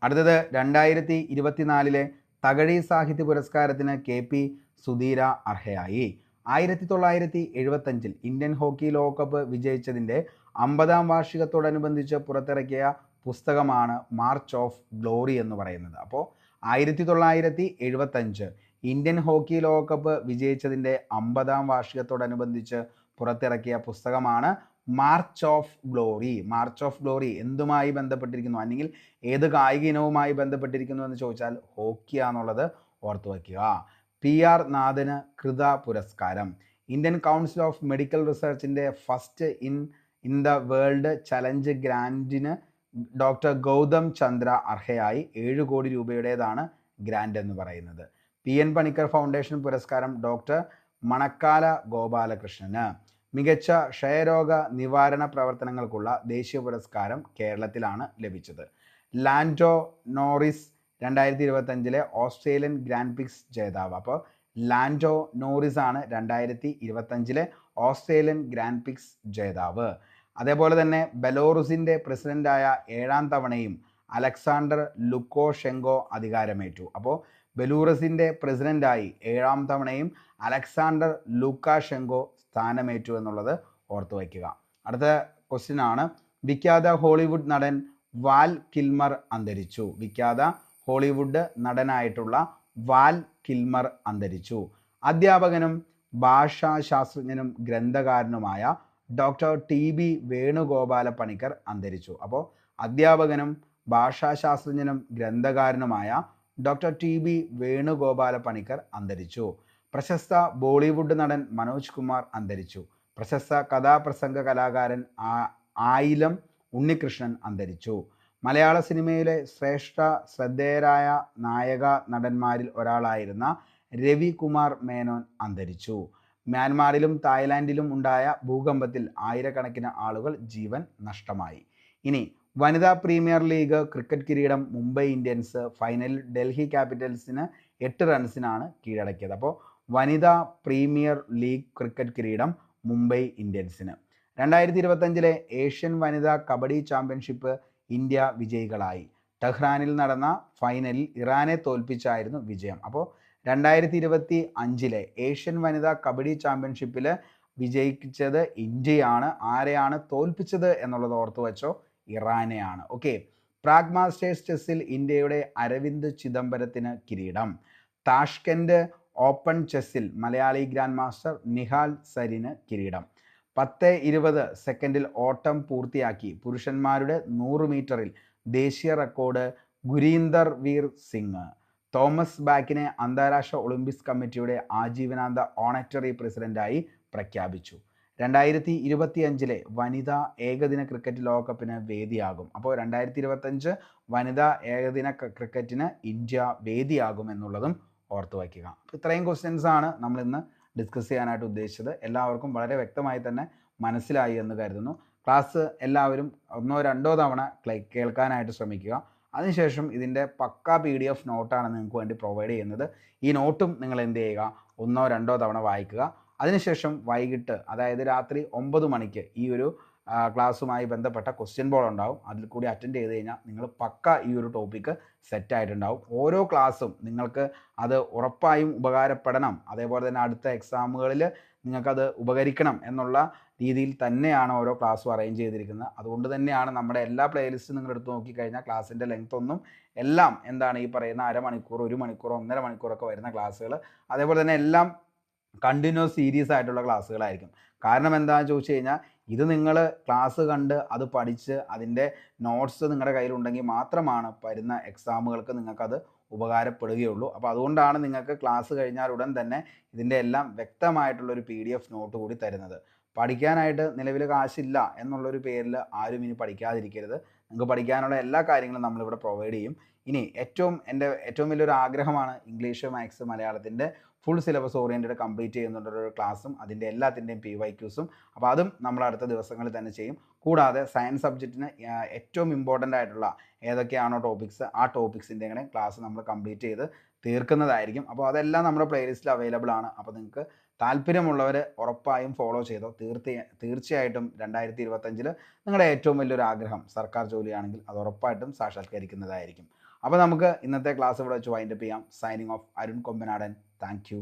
അടുത്തത് 2024 തകഴി സാഹിത്യ പുരസ്കാരത്തിന് KP സുധീര അർഹയായി. 1975 ഇന്ത്യൻ ഹോക്കി ലോകകപ്പ് വിജയിച്ചതിൻ്റെ 50ാം വാർഷികത്തോടനുബന്ധിച്ച് പുറത്തിറക്കിയ പുസ്തകമാണ് മാർച്ച് ഓഫ് ഗ്ലോറി എന്ന് പറയുന്നത്. അപ്പോൾ 1975 ഇന്ത്യൻ ഹോക്കി ലോകകപ്പ് വിജയിച്ചതിൻ്റെ 50ാം വാർഷികത്തോടനുബന്ധിച്ച് പുറത്തിറക്കിയ പുസ്തകമാണ് march of glory. March of glory എന്തുമായി ബന്ധപ്പെട്ടിരിക്കുന്നു, അല്ലെങ്കിൽ ഏത് കായിക ഇനവുമായി ബന്ധപ്പെട്ടിരിക്കുന്നു എന്ന് ചോദിച്ചാൽ ഹോക്കിയാന്നുള്ളത് ഓർത്തു വയ്ക്കുക. PR നാഥന് കൃത പുരസ്കാരം. ഇന്ത്യൻ കൗൺസിൽ ഓഫ് മെഡിക്കൽ റിസർച്ചിൻ്റെ first in the world challenge ഗ്രാൻഡിന് ഡോക്ടർ ഗൗതം ചന്ദ്ര അർഹയായി. 7 കോടി രൂപയുടേതാണ് ഗ്രാൻഡ് എന്ന് പറയുന്നത്. PN പണിക്കർ ഫൗണ്ടേഷൻ പുരസ്കാരം ഡോക്ടർ മണക്കാല ഗോപാലകൃഷ്ണന്. മികച്ച ക്ഷയരോഗ നിവാരണ പ്രവർത്തനങ്ങൾക്കുള്ള ദേശീയ പുരസ്കാരം കേരളത്തിലാണ് ലഭിച്ചത്. Lando Norris 2025 Australian grand prix ജേതാവ്. അപ്പോൾ ലാൻഡോ നോറിസ് ആണ് 2025 ഓസ്ട്രേലിയൻ ഗ്രാൻഡ് പ്രിക്സ് ജേതാവ്. അതേപോലെ തന്നെ ബെലോറുസിൻ്റെ പ്രസിഡന്റായ 7ാം തവണയും അലക്സാണ്ടർ ലുക്കോഷെങ്കോ അധികാരമേറ്റു. അപ്പോൾ ബെലൂറസിൻ്റെ പ്രസിഡന്റായി 7ാം തവണയും അലക്സാണ്ടർ ലുക്കാഷെങ്കോ സ്ഥാനമേറ്റു എന്നുള്ളത് ഓർത്തു വയ്ക്കുക. അടുത്ത ക്വസ്റ്റ്യൻ ആണ്, വിഖ്യാത ഹോളിവുഡ് നടൻ വാൽ കിൽമർ അന്തരിച്ചു. വിഖ്യാത ഹോളിവുഡ് നടനായിട്ടുള്ള വാൽ കിൽമർ അന്തരിച്ചു. അധ്യാപകനും ഭാഷാശാസ്ത്രജ്ഞനും ഗ്രന്ഥകാരനുമായ ഡോക്ടർ TB വേണുഗോപാല പണിക്കർ അന്തരിച്ചു. അപ്പോൾ അധ്യാപകനും ഭാഷാശാസ്ത്രജ്ഞനും ഗ്രന്ഥകാരനുമായ ഡോക്ടർ TB വേണുഗോപാല പണിക്കർ അന്തരിച്ചു. പ്രശസ്ത ബോളിവുഡ് നടൻ മനോജ് കുമാർ അന്തരിച്ചു. പ്രശസ്ത കഥാപ്രസംഗ കലാകാരൻ ആയിലം ഉണ്ണികൃഷ്ണൻ അന്തരിച്ചു. മലയാള സിനിമയിലെ ശ്രദ്ധേയരായ നായക നടന്മാരിൽ ഒരാളായിരുന്ന രവികുമാർ മേനോൻ അന്തരിച്ചു. മ്യാൻമാറിലും തായ്ലാൻഡിലും ഉണ്ടായ ഭൂകമ്പത്തിൽ ആയിരക്കണക്കിന് ആളുകൾ ജീവൻ നഷ്ടമായി. ഇനി വനിതാ പ്രീമിയർ ലീഗ് ക്രിക്കറ്റ് കിരീടം മുംബൈ ഇന്ത്യൻസ് ഫൈനലിൽ ഡൽഹി ക്യാപിറ്റൽസിന് 8 റൺസിനാണ് കീഴടക്കിയത്. അപ്പോൾ വനിതാ പ്രീമിയർ ലീഗ് ക്രിക്കറ്റ് കിരീടം മുംബൈ ഇന്ത്യൻസിന്. 2025 ഏഷ്യൻ വനിതാ കബഡി ചാമ്പ്യൻഷിപ്പ് ഇന്ത്യ വിജയികളായി. ടെഹ്റാനിൽ നടന്ന ഫൈനലിൽ ഇറാനെ തോൽപ്പിച്ചായിരുന്നു വിജയം. അപ്പോൾ 2025 ഏഷ്യൻ വനിതാ കബഡി ചാമ്പ്യൻഷിപ്പിൽ വിജയിച്ചത് ഇന്ത്യയാണ്. ആരെയാണ് തോൽപ്പിച്ചത് എന്നുള്ളത് ഓർത്തു വെച്ചോ, ഇറാനെയാണ്. ഓക്കെ. പ്രാഗ് മാസ്റ്റേഴ്സ് ചെസ്സിൽ ഇന്ത്യയുടെ അരവിന്ദ് ചിദംബരത്തിന് കിരീടം. താഷ്കെൻഡ് ഓപ്പൺ ചെസ്സിൽ മലയാളി ഗ്രാൻഡ് മാസ്റ്റർ നിഹാൽ സരിന് കിരീടം. 10:20 സെക്കൻഡിൽ ഓട്ടം പൂർത്തിയാക്കി പുരുഷന്മാരുടെ 100 മീറ്ററിൽ ദേശീയ record Gurindervir Singh. Thomas ബാക്കിനെ അന്താരാഷ്ട്ര ഒളിമ്പിക്സ് കമ്മിറ്റിയുടെ ആജീവനാന്ത ഓണറ്ററി പ്രസിഡന്റായി പ്രഖ്യാപിച്ചു. 2025 വനിതാ ഏകദിന ക്രിക്കറ്റ് ലോകകപ്പിന് വേദിയാകും. അപ്പോൾ 2025 വനിതാ ഏകദിന ക്രിക്കറ്റിന് ഇന്ത്യ വേദിയാകും എന്നുള്ളതും ഓർത്തു വയ്ക്കുക. അപ്പോൾ ഇത്രയും ക്വസ്റ്റ്യൻസ് ആണ് നമ്മൾ ഇന്ന് ഡിസ്കസ് ചെയ്യാനായിട്ട് ഉദ്ദേശിച്ചത്. എല്ലാവർക്കും വളരെ വ്യക്തമായി തന്നെ മനസ്സിലായി എന്ന് കരുതുന്നു. ക്ലാസ് എല്ലാവരും 1-2 തവണ കേൾക്കാനായിട്ട് ശ്രമിക്കുക. അതിനുശേഷം ഇതിൻ്റെ പക്കാ PDF നോട്ടാണ് നിങ്ങൾക്ക് വേണ്ടി പ്രൊവൈഡ് ചെയ്യുന്നത്. ഈ നോട്ടും നിങ്ങൾ എന്ത് ചെയ്യുക, 1-2 തവണ വായിക്കുക. അതിനുശേഷം വൈകിട്ട്, അതായത് രാത്രി 9 മണിക്ക് ഈ ഒരു ക്ലാസ്സുമായി ബന്ധപ്പെട്ട ക്വസ്റ്റ്യൻ ബോൾ ഉണ്ടാവും. അതിൽ കൂടി അറ്റൻഡ് ചെയ്ത് കഴിഞ്ഞാൽ നിങ്ങൾ പക്ക ഈ ഒരു ടോപ്പിക്ക് സെറ്റായിട്ടുണ്ടാവും. ഓരോ ക്ലാസ്സും നിങ്ങൾക്ക് അത് ഉറപ്പായും ഉപകാരപ്പെടണം, അതേപോലെ തന്നെ അടുത്ത എക്സാമുകളിൽ നിങ്ങൾക്കത് ഉപകരിക്കണം എന്നുള്ള രീതിയിൽ തന്നെയാണ് ഓരോ ക്ലാസ്സും അറേഞ്ച് ചെയ്തിരിക്കുന്നത്. അതുകൊണ്ട് തന്നെയാണ് നമ്മുടെ എല്ലാ പ്ലേലിസ്റ്റും നിങ്ങൾ എടുത്ത് നോക്കിക്കഴിഞ്ഞാൽ ക്ലാസ്സിൻ്റെ ലെങ്ത് ഒന്നും എല്ലാം എന്താണ് ഈ പറയുന്ന അരമണിക്കൂർ, 1 മണിക്കൂർ, 1.5 മണിക്കൂറൊക്കെ വരുന്ന ക്ലാസ്സുകൾ. അതേപോലെ തന്നെ എല്ലാം കണ്ടിന്യൂസ് സീരീസ് ആയിട്ടുള്ള ക്ലാസ്സുകളായിരിക്കും. കാരണം എന്താണെന്ന് ചോദിച്ചു കഴിഞ്ഞാൽ ഇത് നിങ്ങൾ ക്ലാസ് കണ്ട് അത് പഠിച്ച് അതിൻ്റെ നോട്ട്സ് നിങ്ങളുടെ കയ്യിലുണ്ടെങ്കിൽ മാത്രമാണ് വരുന്ന എക്സാമുകൾക്ക് നിങ്ങൾക്കത് ഉപകാരപ്പെടുകയുള്ളൂ. അപ്പോൾ അതുകൊണ്ടാണ് നിങ്ങൾക്ക് ക്ലാസ് കഴിഞ്ഞാൽ ഉടൻ തന്നെ ഇതിൻ്റെ എല്ലാം വ്യക്തമായിട്ടുള്ളൊരു PDF നോട്ട് കൂടി തരുന്നത്. പഠിക്കാനായിട്ട് നിലവിൽ കാശില്ല എന്നുള്ളൊരു പേരിൽ ആരും ഇനി പഠിക്കാതിരിക്കരുത്. നിങ്ങൾക്ക് പഠിക്കാനുള്ള എല്ലാ കാര്യങ്ങളും നമ്മളിവിടെ പ്രൊവൈഡ് ചെയ്യും. ഇനി എൻ്റെ ഏറ്റവും വലിയൊരു ആഗ്രഹമാണ് ഇംഗ്ലീഷ്, മാത്സ്, മലയാളത്തിൻ്റെ ഫുൾ സിലബസ് ഓറിയൻറ്റഡ് കംപ്ലീറ്റ് ചെയ്യുന്നുള്ളൊരു ക്ലാസ്സും അതിൻ്റെ എല്ലാത്തിൻ്റെയും PYQസും. അപ്പോൾ അതും നമ്മൾ അടുത്ത ദിവസങ്ങളിൽ തന്നെ ചെയ്യും. കൂടാതെ സയൻസ് സബ്ജക്റ്റിന് ഏറ്റവും ഇമ്പോർട്ടൻ്റ് ആയിട്ടുള്ള ഏതൊക്കെയാണോ ടോപ്പിക്സ്, ആ ടോപ്പിക്സിൻ്റെ കൂടെ ക്ലാസ് നമ്മൾ കംപ്ലീറ്റ് ചെയ്ത് തീർക്കുന്നതായിരിക്കും. അപ്പോൾ അതെല്ലാം നമ്മുടെ പ്ലേലിസ്റ്റിൽ അവൈലബിൾ ആണ്. അപ്പോൾ നിങ്ങൾക്ക് താല്പര്യമുള്ളവർ ഉറപ്പായും ഫോളോ ചെയ്തോ. തീർച്ചയായിട്ടും 2025 നിങ്ങളുടെ ഏറ്റവും വലിയൊരു ആഗ്രഹം സർക്കാർ ജോലിയാണെങ്കിൽ അത് ഉറപ്പായിട്ടും സാക്ഷാത്കരിക്കുന്നതായിരിക്കും. അപ്പോൾ നമുക്ക് ഇന്നത്തെ ക്ലാസ് ഇവിടെ വെച്ച് വൈൻഡപ്പ് ചെയ്യാം. Signing off, Arun Kombanadan. Thank you.